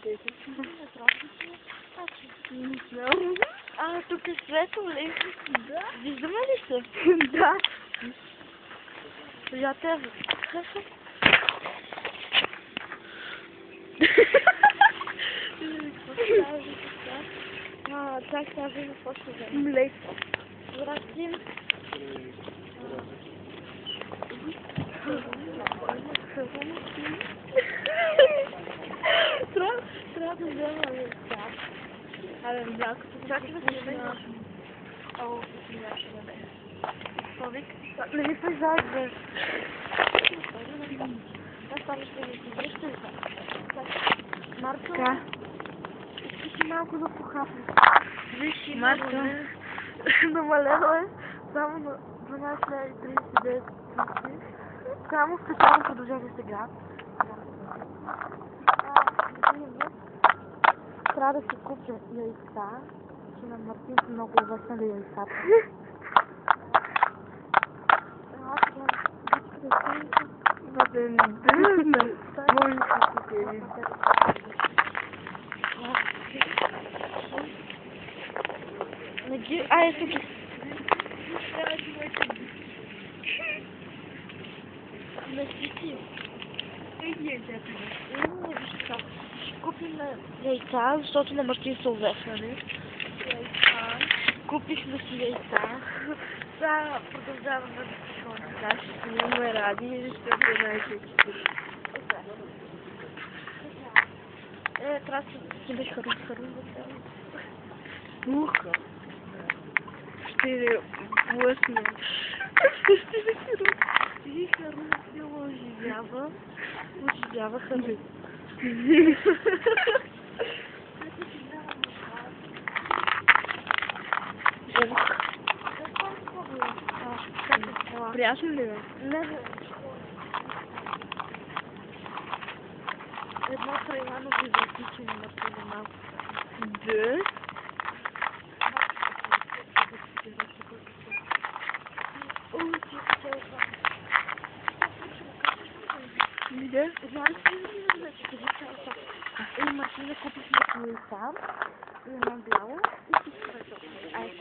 Не знам. А, тук е светло ли? Да. Виждаме ли се? Да. Приятел. Так става на фото време. Млеко. Вратим. Трябва да взема цяп. Абе, млякото. Чакай да се взема. О, приятел да бе. Какво вика? Не ми пазажда. Аз само ще ви си връщам. Марко, Да. искаш ли малко да похапнеш? Виж, Марко. намалено е само на 12,39 центи. Само специално продължение сега. Трябва да си купя яйца, че на Мартин са много обяснали яйцата. Абе, дръзна. Може да си купи. Ай, тук. Не си. Ще купим яйца, защото на Мартин са увеснали. Купихме си яйца. Сега продължаваме да си ходим. Да, ще снимаме ради, защото е най-често. Трябва да си беше харум. Муха. Ще блъсне. Ще да харум. И харум силно оживява. Оживява харум. Приятно ли е? Не, едно трайланово излетиче на Мартина малко. Да. Да. Знаеш ли, да ще кажи цялата? И Мартина купихме яйца, едно бяло и всичко. Ай,